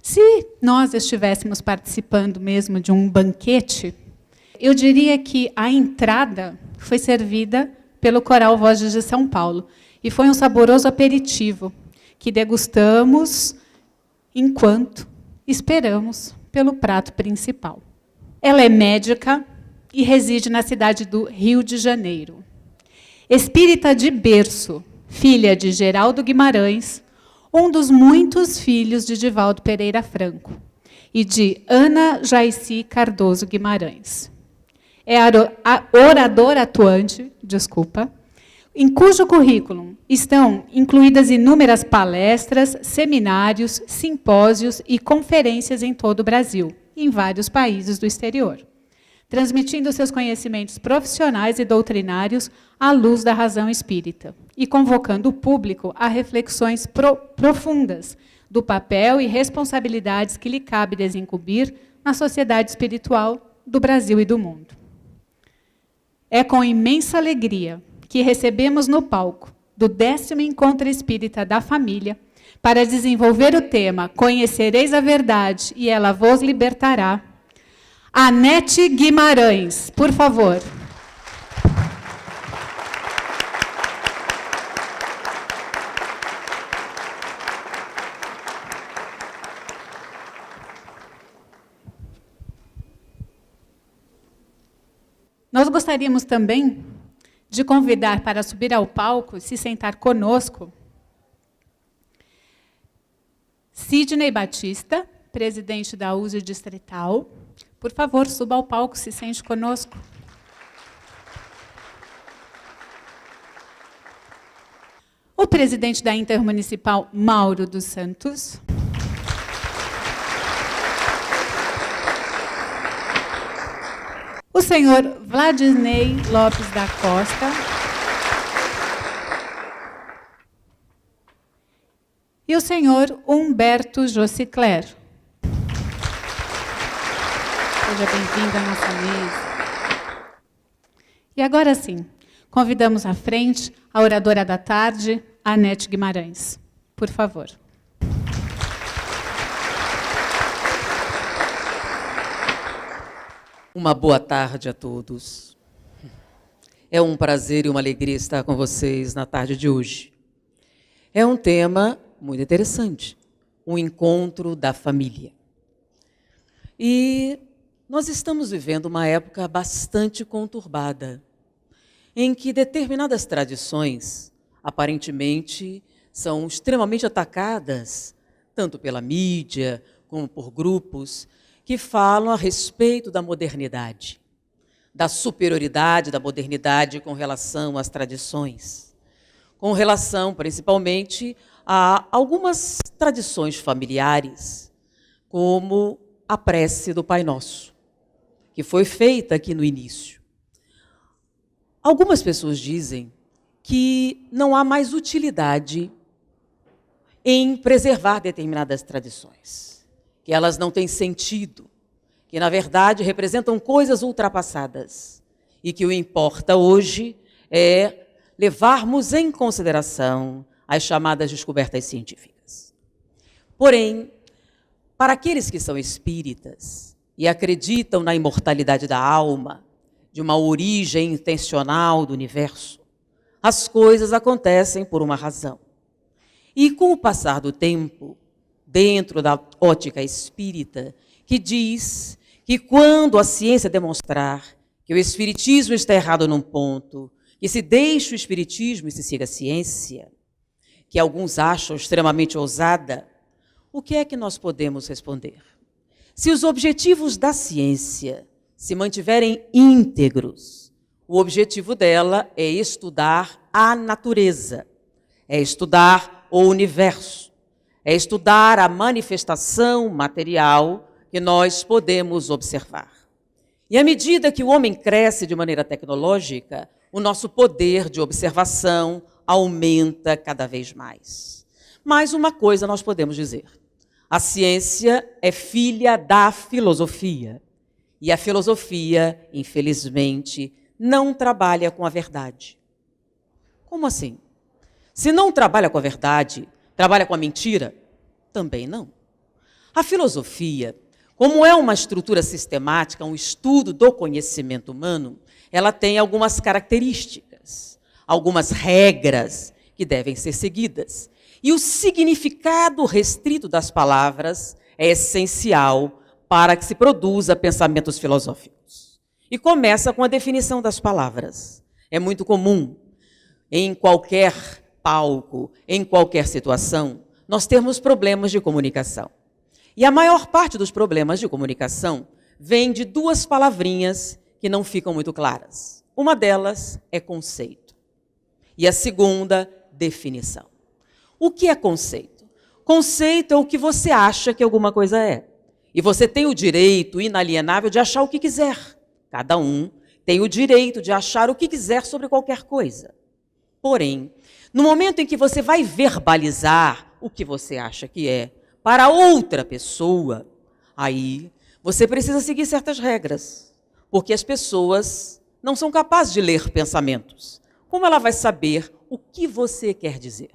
Se nós estivéssemos participando mesmo de um banquete, eu diria que a entrada foi servida pelo Coral Vozes de São Paulo. E foi um saboroso aperitivo que degustamos enquanto esperamos pelo prato principal. Ela é médica e reside na cidade do Rio de Janeiro. Espírita de berço, filha de Geraldo Guimarães, um dos muitos filhos de Divaldo Pereira Franco, e de Ana Jaicy Cardoso Guimarães. É oradora atuante, em cujo currículo estão incluídas inúmeras palestras, seminários, simpósios e conferências em todo o Brasil, e em vários países do exterior, transmitindo seus conhecimentos profissionais e doutrinários à luz da razão espírita e convocando o público a reflexões profundas do papel e responsabilidades que lhe cabe desincumbir na sociedade espiritual do Brasil e do mundo. É com imensa alegria que recebemos no palco do 10º Encontro Espírita da Família para desenvolver o tema Conhecereis a Verdade e ela vos libertará, Anete Guimarães, por favor. Nós gostaríamos também de convidar para subir ao palco, se sentar conosco, Sidney Batista, presidente da USE Distrital. Por favor, suba ao palco, se sente conosco. O presidente da Intermunicipal, Mauro dos Santos. O senhor Vladinei Lopes da Costa. E o senhor Humberto Jocicler. Seja bem-vindo à nossa mesa. E agora sim, convidamos à frente a oradora da tarde, Anete Guimarães. Por favor. Uma boa tarde a todos. É um prazer e uma alegria estar com vocês na tarde de hoje. É um tema muito interessante, o encontro da família. E nós estamos vivendo uma época bastante conturbada, em que determinadas tradições, aparentemente, são extremamente atacadas, tanto pela mídia como por grupos que falam a respeito da modernidade, da superioridade da modernidade com relação às tradições, com relação, principalmente, a algumas tradições familiares, como a prece do Pai Nosso, que foi feita aqui no início. Algumas pessoas dizem que não há mais utilidade em preservar determinadas tradições, que elas não têm sentido, que, na verdade, representam coisas ultrapassadas e que o importa hoje é levarmos em consideração as chamadas descobertas científicas. Porém, para aqueles que são espíritas e acreditam na imortalidade da alma, de uma origem intencional do universo, as coisas acontecem por uma razão. E com o passar do tempo, dentro da ótica espírita, que diz que quando a ciência demonstrar que o espiritismo está errado num ponto, que se deixe o espiritismo e se siga a ciência, que alguns acham extremamente ousada, o que é que nós podemos responder? Se os objetivos da ciência se mantiverem íntegros, o objetivo dela é estudar a natureza, é estudar o universo, é estudar a manifestação material que nós podemos observar. E à medida que o homem cresce de maneira tecnológica, o nosso poder de observação aumenta cada vez mais. Mas uma coisa nós podemos dizer: a ciência é filha da filosofia. E a filosofia, infelizmente, não trabalha com a verdade. Como assim? Se não trabalha com a verdade, trabalha com a mentira? Também não. A filosofia, como é uma estrutura sistemática, um estudo do conhecimento humano, ela tem algumas características, algumas regras que devem ser seguidas. E o significado restrito das palavras é essencial para que se produza pensamentos filosóficos. E começa com a definição das palavras. É muito comum, em qualquer palco, em qualquer situação, nós temos problemas de comunicação. E a maior parte dos problemas de comunicação vem de duas palavrinhas que não ficam muito claras. Uma delas é conceito. E a segunda, definição. O que é conceito? Conceito é o que você acha que alguma coisa é. E você tem o direito inalienável de achar o que quiser. Cada um tem o direito de achar o que quiser sobre qualquer coisa. Porém, no momento em que você vai verbalizar o que você acha que é para outra pessoa, aí você precisa seguir certas regras. Porque as pessoas não são capazes de ler pensamentos. Como ela vai saber o que você quer dizer?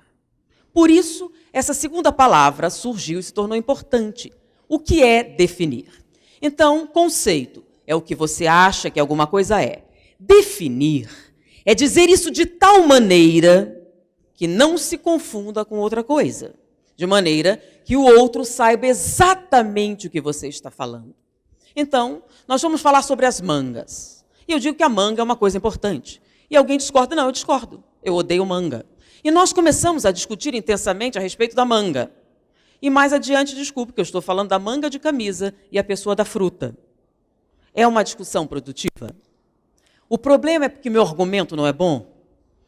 Por isso, essa segunda palavra surgiu e se tornou importante. O que é definir? Então, conceito é o que você acha que alguma coisa é. Definir é dizer isso de tal maneira que não se confunda com outra coisa. De maneira que o outro saiba exatamente o que você está falando. Então, nós vamos falar sobre as mangas. E eu digo que a manga é uma coisa importante. E alguém discorda? Não, eu discordo. Eu odeio manga. E nós começamos a discutir intensamente a respeito da manga. E mais adiante, desculpe, que eu estou falando da manga de camisa e a pessoa da fruta. É uma discussão produtiva? O problema é porque meu argumento não é bom?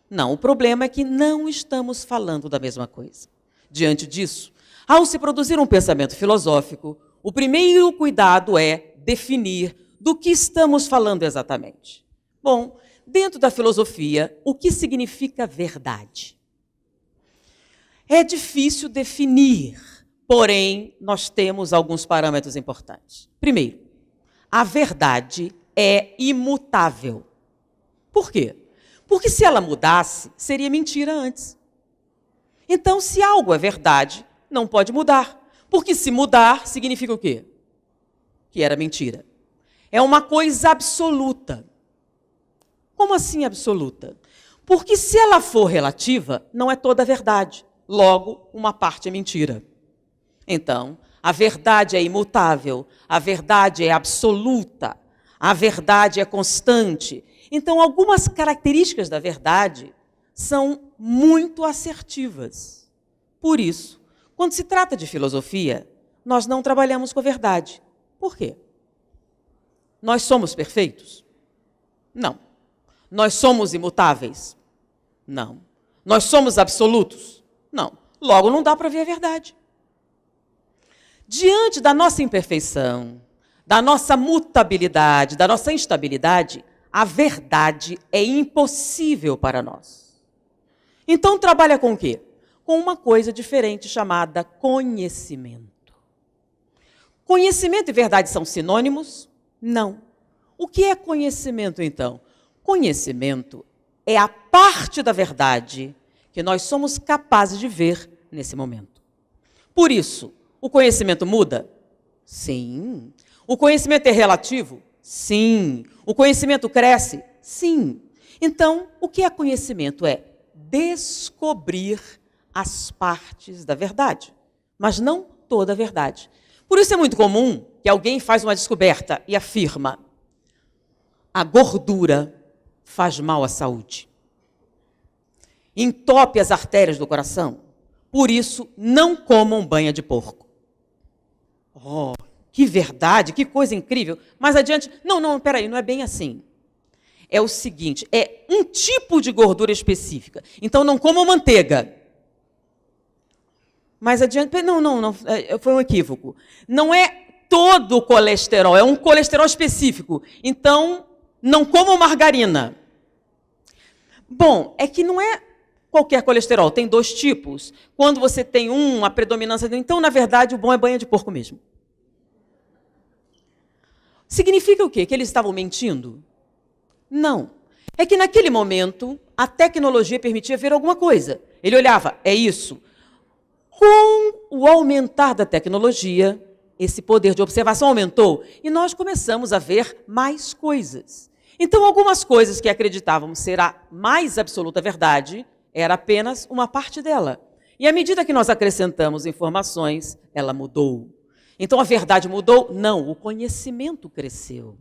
Não, o problema é que não estamos falando da mesma coisa. Diante disso, ao se produzir um pensamento filosófico, o primeiro cuidado é definir do que estamos falando exatamente. Bom, dentro da filosofia, o que significa verdade? É difícil definir, porém, nós temos alguns parâmetros importantes. Primeiro, a verdade é imutável. Por quê? Porque se ela mudasse, seria mentira antes. Então, se algo é verdade, não pode mudar. Porque se mudar, significa o quê? Que era mentira. É uma coisa absoluta. Como assim absoluta? Porque se ela for relativa, não é toda a verdade. Logo, uma parte é mentira. Então, a verdade é imutável, a verdade é absoluta, a verdade é constante. Então, algumas características da verdade são muito assertivas. Por isso, quando se trata de filosofia, nós não trabalhamos com a verdade. Por quê? Nós somos perfeitos? Não. Nós somos imutáveis? Não. Nós somos absolutos? Não. Logo, não dá para ver a verdade. Diante da nossa imperfeição, da nossa mutabilidade, da nossa instabilidade, a verdade é impossível para nós. Então, trabalha com o quê? Com uma coisa diferente chamada conhecimento. Conhecimento e verdade são sinônimos? Não. O que é conhecimento, então? Conhecimento é a parte da verdade que nós somos capazes de ver nesse momento. Por isso, o conhecimento muda? Sim. O conhecimento é relativo? Sim. O conhecimento cresce? Sim. Então, o que é conhecimento? É descobrir as partes da verdade, mas não toda a verdade. Por isso é muito comum que alguém faz uma descoberta e afirma: a gordura faz mal à saúde, entope as artérias do coração, por isso não comam banha de porco. Oh, que verdade, que coisa incrível. Mais adiante, não, peraí, não é bem assim. É o seguinte, é um tipo de gordura específica. Então não comam manteiga. Mais adiante, não, foi um equívoco. Não é todo o colesterol, é um colesterol específico. Então, não comam margarina. Bom, é que não é qualquer colesterol, tem dois tipos. Quando você tem a predominância, então, na verdade, o bom é banha de porco mesmo. Significa o quê? Que eles estavam mentindo? Não. É que naquele momento, a tecnologia permitia ver alguma coisa. Ele olhava, é isso. Com o aumentar da tecnologia, esse poder de observação aumentou e nós começamos a ver mais coisas. Então, algumas coisas que acreditávamos ser a mais absoluta verdade, era apenas uma parte dela. E à medida que nós acrescentamos informações, ela mudou. Então, a verdade mudou? Não, o conhecimento cresceu.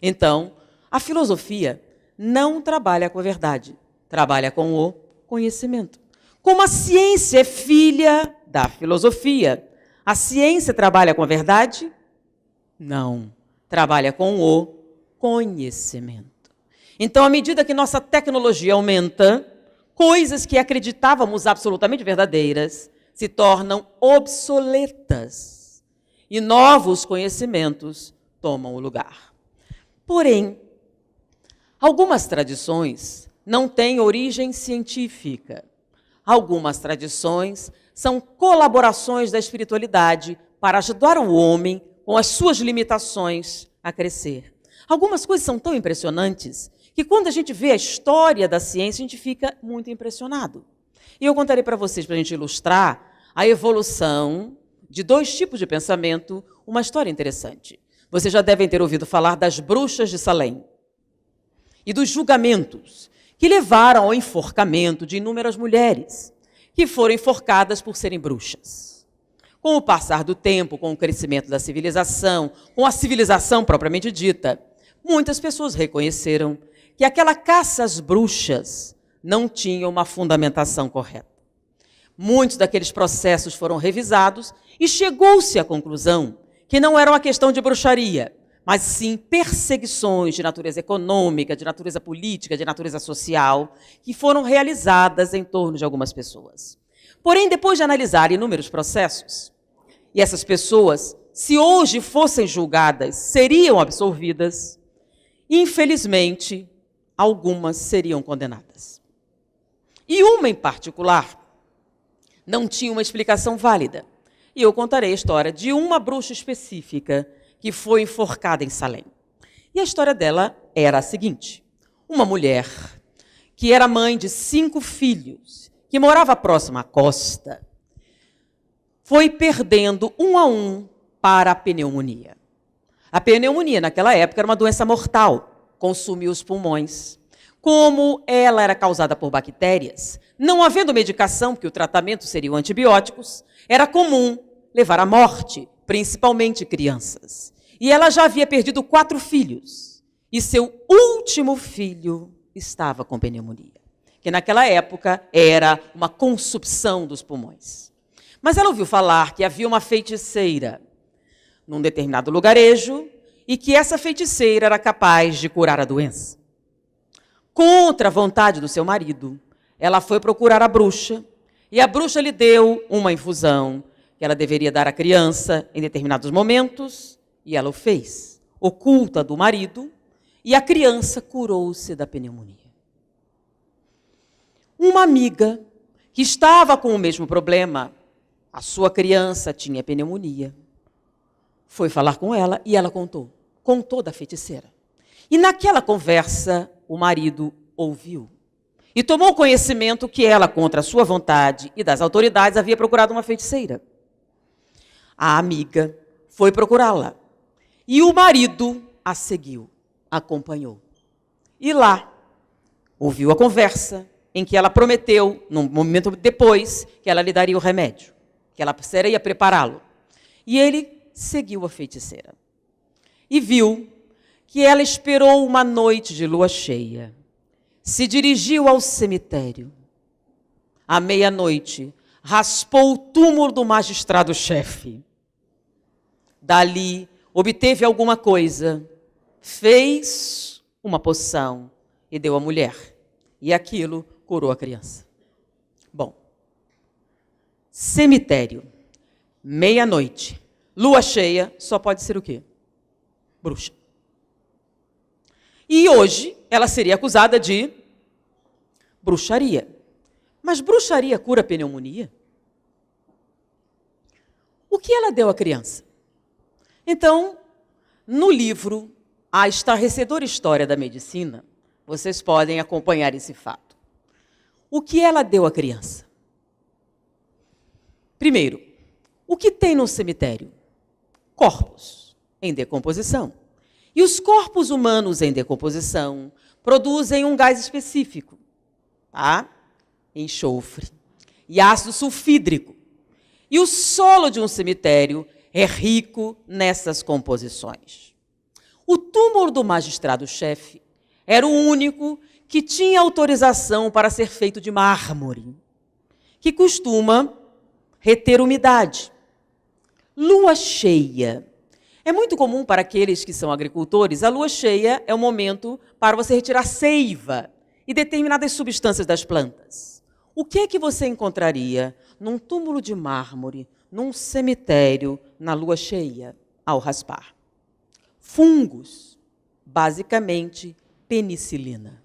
Então, a filosofia não trabalha com a verdade, trabalha com o conhecimento. Como a ciência é filha da filosofia, a ciência trabalha com a verdade? Não, trabalha com o conhecimento. Então, à medida que nossa tecnologia aumenta, coisas que acreditávamos absolutamente verdadeiras se tornam obsoletas e novos conhecimentos tomam o lugar. Porém, algumas tradições não têm origem científica. Algumas tradições são colaborações da espiritualidade para ajudar o homem, com as suas limitações, a crescer. Algumas coisas são tão impressionantes que quando a gente vê a história da ciência, a gente fica muito impressionado. E eu contarei para vocês, para a gente ilustrar a evolução de dois tipos de pensamento, uma história interessante. Vocês já devem ter ouvido falar das bruxas de Salem e dos julgamentos que levaram ao enforcamento de inúmeras mulheres que foram enforcadas por serem bruxas. Com o passar do tempo, com o crescimento da civilização, com a civilização propriamente dita, muitas pessoas reconheceram que aquela caça às bruxas não tinha uma fundamentação correta. Muitos daqueles processos foram revisados e chegou-se à conclusão que não era uma questão de bruxaria, mas sim perseguições de natureza econômica, de natureza política, de natureza social, que foram realizadas em torno de algumas pessoas. Porém, depois de analisar inúmeros processos, e essas pessoas, se hoje fossem julgadas, seriam absolvidas, infelizmente, algumas seriam condenadas. E uma em particular não tinha uma explicação válida. E eu contarei a história de uma bruxa específica que foi enforcada em Salem. E a história dela era a seguinte: uma mulher que era mãe de 5 filhos, que morava próxima à costa, foi perdendo um a um para a pneumonia. A pneumonia, naquela época, era uma doença mortal, consumia os pulmões. Como ela era causada por bactérias, não havendo medicação, porque o tratamento seriam antibióticos, era comum levar à morte, principalmente crianças. E ela já havia perdido 4 filhos, e seu último filho estava com pneumonia, que naquela época era uma consumpção dos pulmões. Mas ela ouviu falar que havia uma feiticeira num determinado lugarejo e que essa feiticeira era capaz de curar a doença. Contra a vontade do seu marido, ela foi procurar a bruxa e a bruxa lhe deu uma infusão que ela deveria dar à criança em determinados momentos e ela o fez, oculta do marido, e a criança curou-se da pneumonia. Uma amiga que estava com o mesmo problema, a sua criança tinha pneumonia, foi falar com ela e ela contou da feiticeira. E naquela conversa, o marido ouviu e tomou conhecimento que ela, contra a sua vontade e das autoridades, havia procurado uma feiticeira. A amiga foi procurá-la e o marido a seguiu, acompanhou. E lá, ouviu a conversa em que ela prometeu, num momento depois, que ela lhe daria o remédio, que ela ia prepará-lo. E ele seguiu a feiticeira e viu que ela esperou uma noite de lua cheia, se dirigiu ao cemitério. À meia-noite, raspou o túmulo do magistrado-chefe. Dali, obteve alguma coisa, fez uma poção e deu à mulher. E aquilo curou a criança. Bom, cemitério, meia-noite, lua cheia, só pode ser o quê? Bruxa. E hoje ela seria acusada de bruxaria. Mas bruxaria cura pneumonia? O que ela deu à criança? Então, no livro A Estarrecedora História da Medicina, vocês podem acompanhar esse fato. O que ela deu à criança? Primeiro, o que tem no cemitério? corpos em decomposição. E os corpos humanos em decomposição produzem um gás específico, tá? Enxofre e ácido sulfídrico. E o solo de um cemitério é rico nessas composições. O túmulo do magistrado-chefe era o único que tinha autorização para ser feito de mármore, que costuma reter umidade. Lua cheia. É muito comum para aqueles que são agricultores, a lua cheia é o momento para você retirar seiva e determinadas substâncias das plantas. O que é que você encontraria num túmulo de mármore, num cemitério, na lua cheia, ao raspar? Fungos, basicamente penicilina.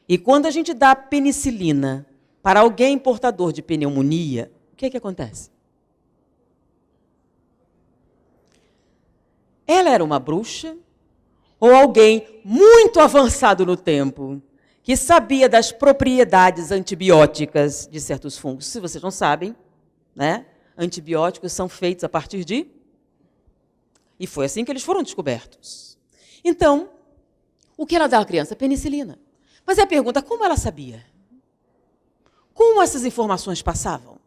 E quando a gente dá penicilina para alguém portador de pneumonia, o que é que acontece? Ela era uma bruxa ou alguém muito avançado no tempo que sabia das propriedades antibióticas de certos fungos. Se vocês não sabem, né? Antibióticos são feitos a partir de... E foi assim que eles foram descobertos. Então, o que ela dá à criança? Penicilina. Mas a pergunta, como ela sabia? Como essas informações passavam?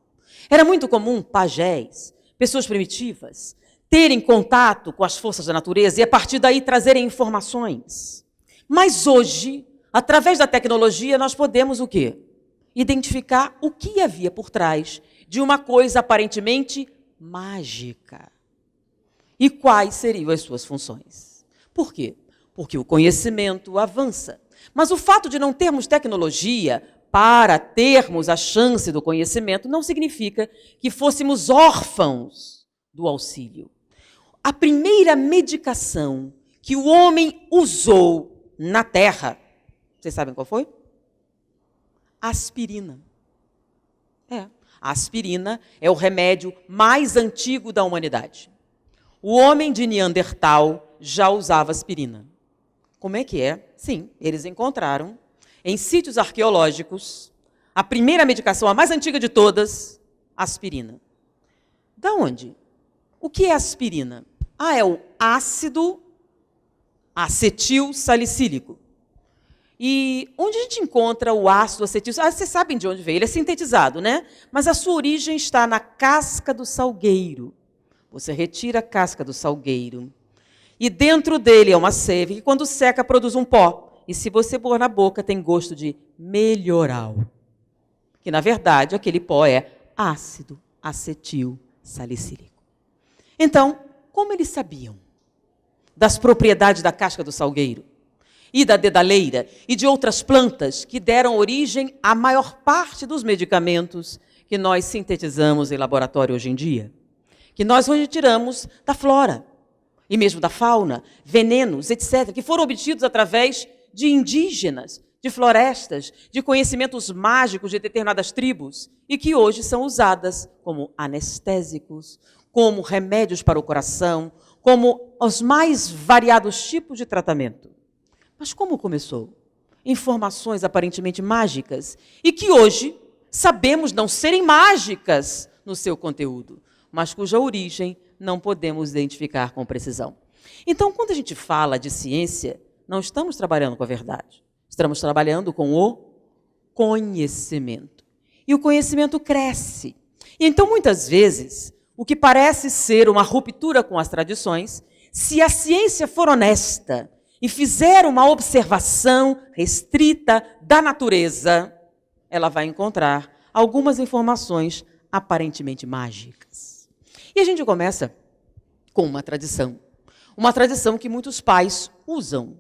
Era muito comum pajés, pessoas primitivas, terem contato com as forças da natureza e, a partir daí, trazerem informações. Mas hoje, através da tecnologia, nós podemos o quê? Identificar o que havia por trás de uma coisa aparentemente mágica. E quais seriam as suas funções? Por quê? Porque o conhecimento avança. Mas o fato de não termos tecnologia para termos a chance do conhecimento não significa que fôssemos órfãos do auxílio. A primeira medicação que o homem usou na Terra, vocês sabem qual foi? Aspirina. A aspirina é o remédio mais antigo da humanidade. O homem de Neandertal já usava aspirina. Como é que é? Sim, eles encontraram em sítios arqueológicos a primeira medicação, a mais antiga de todas, aspirina. Da onde? O que é aspirina? É o ácido acetil salicílico. E onde a gente encontra o ácido acetil? Vocês sabem de onde veio, ele é sintetizado, né? Mas a sua origem está na casca do salgueiro. Você retira a casca do salgueiro e dentro dele é uma seiva que, quando seca, produz um pó. E se você pôr na boca, tem gosto de melhoral. Que, na verdade, aquele pó é ácido acetil salicílico. Então, como eles sabiam das propriedades da casca do salgueiro e da dedaleira e de outras plantas que deram origem à maior parte dos medicamentos que nós sintetizamos em laboratório hoje em dia? Que nós hoje tiramos da flora e mesmo da fauna, venenos, etc., que foram obtidos através de indígenas, de florestas, de conhecimentos mágicos de determinadas tribos e que hoje são usadas como anestésicos, como remédios para o coração, como os mais variados tipos de tratamento. Mas como começou? Informações aparentemente mágicas e que hoje sabemos não serem mágicas no seu conteúdo, mas cuja origem não podemos identificar com precisão. Então, quando a gente fala de ciência, não estamos trabalhando com a verdade. Estamos trabalhando com o conhecimento. E o conhecimento cresce. E então, muitas vezes, o que parece ser uma ruptura com as tradições, se a ciência for honesta e fizer uma observação restrita da natureza, ela vai encontrar algumas informações aparentemente mágicas. E a gente começa com uma tradição que muitos pais usam,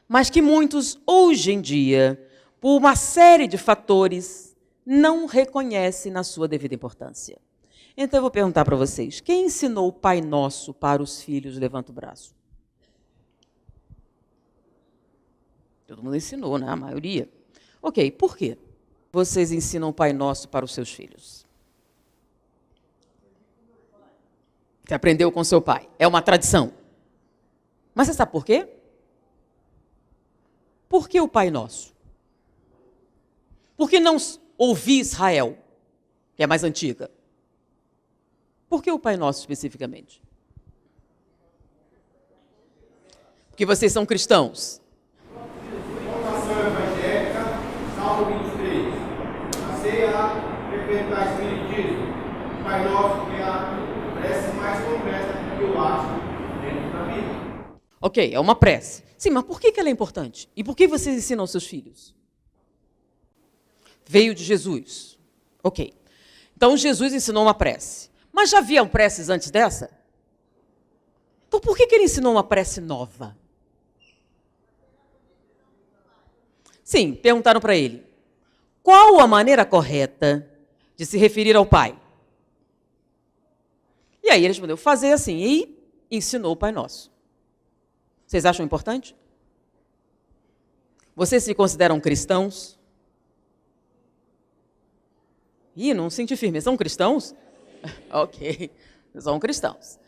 mas que muitos, hoje em dia, por uma série de fatores, não reconhecem na sua devida importância. Então, eu vou perguntar para vocês, quem ensinou o Pai Nosso para os filhos? Levanta o braço. Todo mundo ensinou, né? A maioria. Ok, por quê vocês ensinam o Pai Nosso para os seus filhos? Você aprendeu com seu pai. É uma tradição. Mas você sabe por quê? Por que o Pai Nosso? Por que não ouvir Israel, que é mais antiga? Por que o Pai Nosso especificamente? Porque vocês são cristãos. Votação evangélica, Salmo 23. Passei a frequentar espiritismo. Pai Nosso, que é a prece mais completa que eu acho dentro da Bíblia. Ok, é uma prece. Sim, mas por que ela é importante? E por que vocês ensinam aos seus filhos? Veio de Jesus. Ok. Então, Jesus ensinou uma prece. Mas já haviam preces antes dessa? Então, por que ele ensinou uma prece nova? Sim, perguntaram para ele. Qual a maneira correta de se referir ao Pai? E aí ele respondeu, fazer assim. E ensinou o Pai Nosso. Vocês acham importante? Vocês se consideram cristãos? Ih, não senti firme. São cristãos? Ok, são cristãos.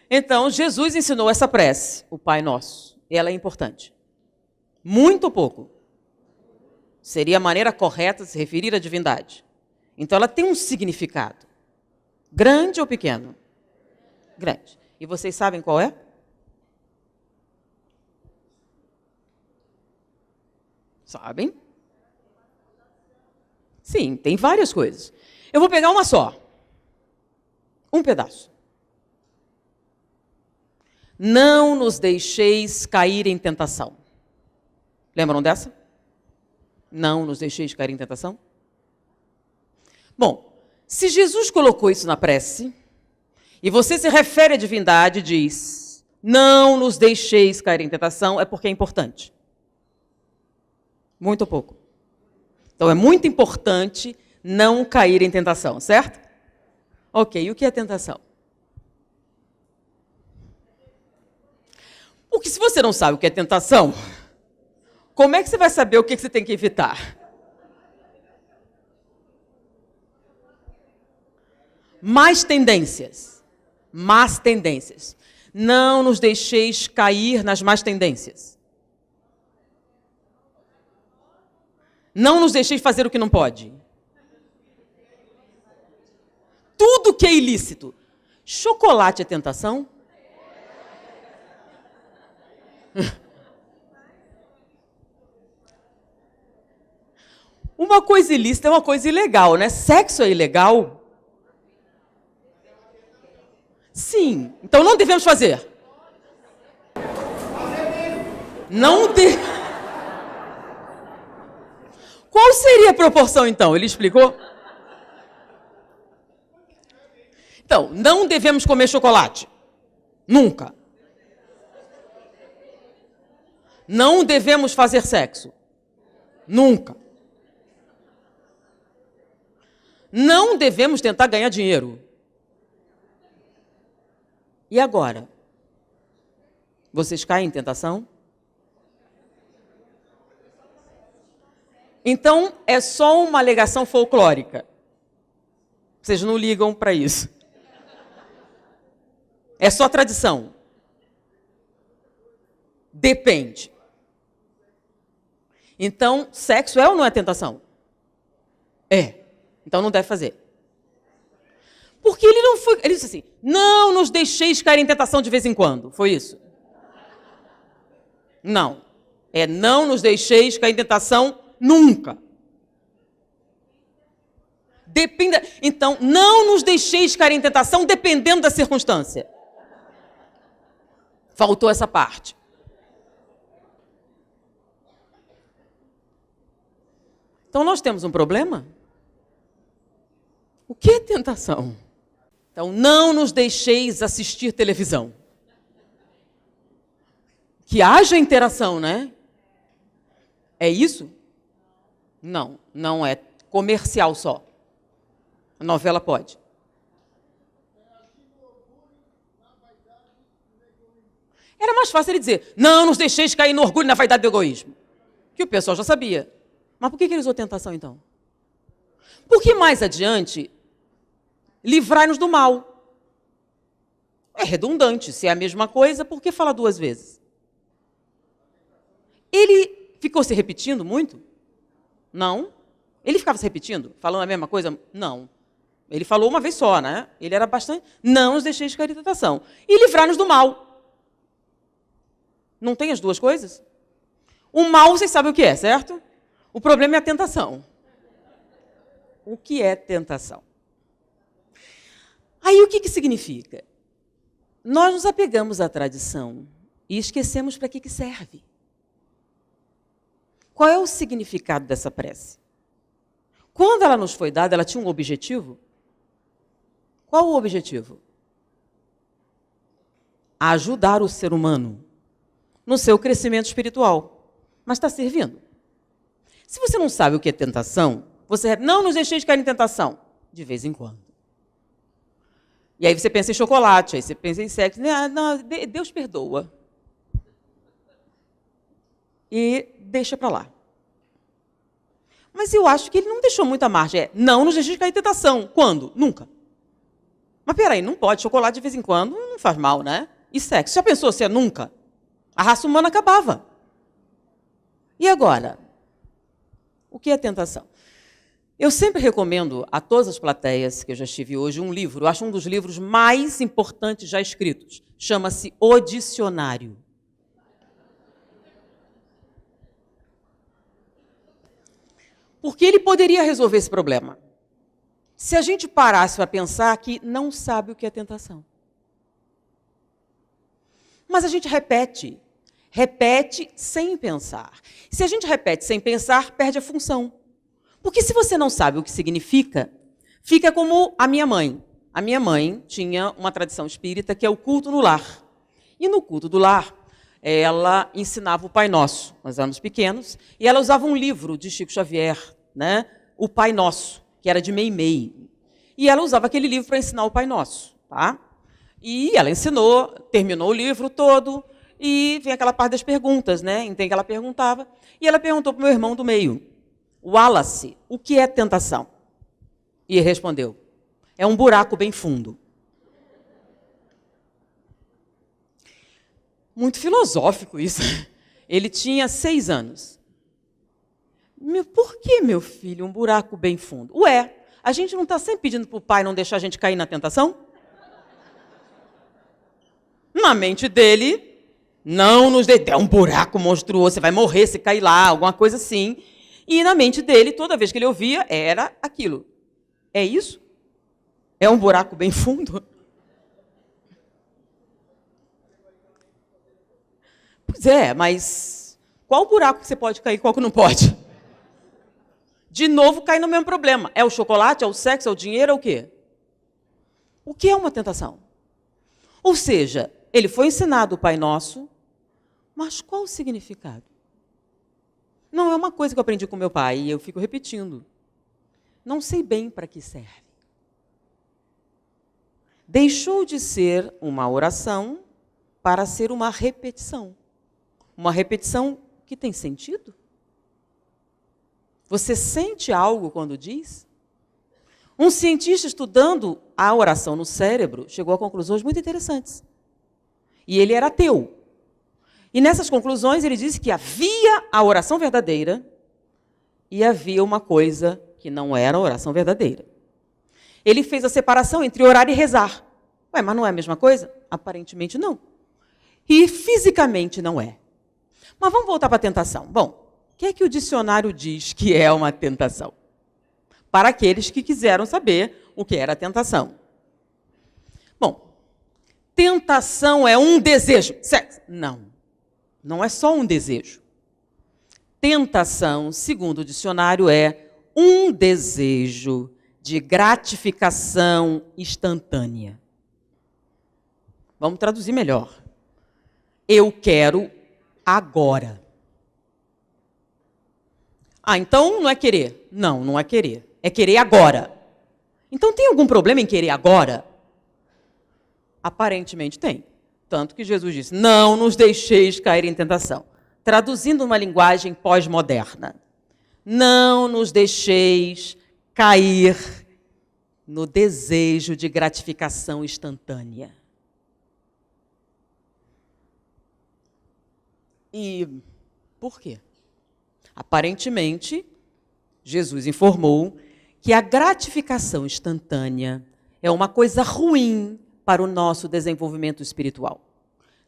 Então, Jesus ensinou essa prece, o Pai Nosso. Ela é importante. Muito pouco. Seria a maneira correta de se referir à divindade. Então, ela tem um significado. Grande ou pequeno? Grande. E vocês sabem qual é? Sabem? Sim, tem várias coisas. Eu vou pegar uma só. Um pedaço. Não nos deixeis cair em tentação. Lembram dessa? Não nos deixeis cair em tentação? Bom, se Jesus colocou isso na prece, e você se refere à divindade e diz, não nos deixeis cair em tentação, é porque é importante. Muito pouco. Então, é muito importante não cair em tentação, certo? Ok, e o que é tentação? Porque se você não sabe o que é tentação, como é que você vai saber o que você tem que evitar? Más tendências. Más tendências. Não nos deixeis cair nas más tendências. Não nos deixeis fazer o que não pode. Tudo que é ilícito. Chocolate é tentação? Uma coisa ilícita é uma coisa ilegal, né? Sexo é ilegal? Sim. Então não devemos fazer. Não devemos. Qual seria a proporção, então? Ele explicou? Então, não devemos comer chocolate. Nunca. Não devemos fazer sexo. Nunca. Não devemos tentar ganhar dinheiro. E agora? Vocês caem em tentação? Então, é só uma alegação folclórica. Vocês não ligam para isso. É só tradição. Depende. Então, sexo é ou não é tentação? É. Então não deve fazer. Porque ele não foi. Ele disse assim: não nos deixeis cair em tentação de vez em quando. Foi isso? Não. É não nos deixeis cair em tentação nunca. Dependa. Então, não nos deixeis cair em tentação dependendo da circunstância. Faltou essa parte. Então nós temos um problema? O que é tentação? Então, não nos deixeis assistir televisão. Que haja interação, né? É isso? Não, não é comercial só. A novela pode. Era mais fácil ele dizer, não nos deixeis cair no orgulho e na vaidade do egoísmo. Que o pessoal já sabia. Mas por que ele usou tentação, então? Porque mais adiante, livrai-nos do mal. É redundante. Se é a mesma coisa, por que fala duas vezes? Ele ficou se repetindo muito? Não. Ele ficava se repetindo, falando a mesma coisa? Não. Ele falou uma vez só, né? Ele era bastante... Não nos deixeis cair em tentação. E livrai-nos do mal. Não tem as duas coisas? O mal, vocês sabem o que é, certo? O problema é a tentação. O que é tentação? Aí o que significa? Nós nos apegamos à tradição e esquecemos para que serve. Qual é o significado dessa prece? Quando ela nos foi dada, ela tinha um objetivo? Qual o objetivo? Ajudar o ser humano no seu crescimento espiritual. Mas está servindo. Se você não sabe o que é tentação, você não nos deixeis cair em tentação. De vez em quando. E aí você pensa em chocolate, aí você pensa em sexo. Não, Deus perdoa. E deixa para lá. Mas eu acho que ele não deixou muita margem. Não nos deixeis cair em tentação. Quando? Nunca. Mas peraí, não pode. Chocolate de vez em quando não faz mal, né? E sexo? Já pensou se é nunca? A raça humana acabava. E agora? O que é tentação? Eu sempre recomendo a todas as plateias que eu já estive hoje um livro. Eu acho um dos livros mais importantes já escritos. Chama-se O Dicionário. Porque ele poderia resolver esse problema. Se a gente parasse para pensar que não sabe o que é tentação. Mas a gente repete sem pensar. Se a gente repete sem pensar, perde a função. Porque se você não sabe o que significa, fica como a minha mãe. A minha mãe tinha uma tradição espírita que é o culto no lar. E no culto do lar, ela ensinava o Pai Nosso. Nós éramos pequenos, e ela usava um livro de Chico Xavier, né? O Pai Nosso, que era de Meimei. E ela usava aquele livro para ensinar o Pai Nosso. Tá? E ela ensinou, terminou o livro todo, e vem aquela parte das perguntas, né? Então que ela perguntava, e ela perguntou para o meu irmão do meio, Wallace, o que é tentação? E ele respondeu, é um buraco bem fundo. Muito filosófico isso. Ele tinha 6 anos. Por que, meu filho, um buraco bem fundo? Ué, a gente não está sempre pedindo para o pai não deixar a gente cair na tentação? Na mente dele, não nos dê, é um buraco monstruoso, você vai morrer se cair lá, alguma coisa assim. E na mente dele, toda vez que ele ouvia, era aquilo. É isso? É um buraco bem fundo? Pois é, mas qual buraco que você pode cair e qual que não pode? De novo, cai no mesmo problema. É o chocolate, é o sexo, é o dinheiro, é o quê? O que é uma tentação? Ou seja, ele foi ensinado o Pai Nosso, mas qual o significado? Não é uma coisa que eu aprendi com meu pai e eu fico repetindo. Não sei bem para que serve. Deixou de ser uma oração para ser uma repetição. Uma repetição que tem sentido? Você sente algo quando diz? Um cientista estudando a oração no cérebro chegou a conclusões muito interessantes. E ele era ateu. E nessas conclusões ele disse que havia a oração verdadeira e havia uma coisa que não era a oração verdadeira. Ele fez a separação entre orar e rezar. Ué, mas não é a mesma coisa? Aparentemente não. E fisicamente não é. Mas vamos voltar para a tentação. Bom, o que é que o dicionário diz que é uma tentação? Para aqueles que quiseram saber o que era a tentação. Bom, tentação é um desejo. Não. Não é só um desejo. Tentação, segundo o dicionário, é um desejo de gratificação instantânea. Vamos traduzir melhor. Eu quero agora. Então não é querer. Não, não é querer. É querer agora. Então tem algum problema em querer agora? Aparentemente tem. Tanto que Jesus disse, não nos deixeis cair em tentação. Traduzindo uma linguagem pós-moderna. Não nos deixeis cair no desejo de gratificação instantânea. E por quê? Aparentemente, Jesus informou que a gratificação instantânea é uma coisa ruim para o nosso desenvolvimento espiritual.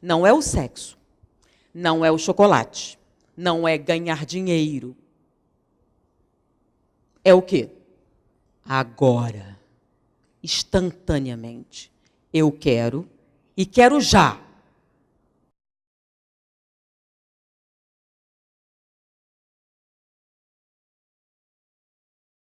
Não é o sexo. não é o chocolate, não é ganhar dinheiro. É o quê? Agora, instantaneamente. Eu quero e quero já.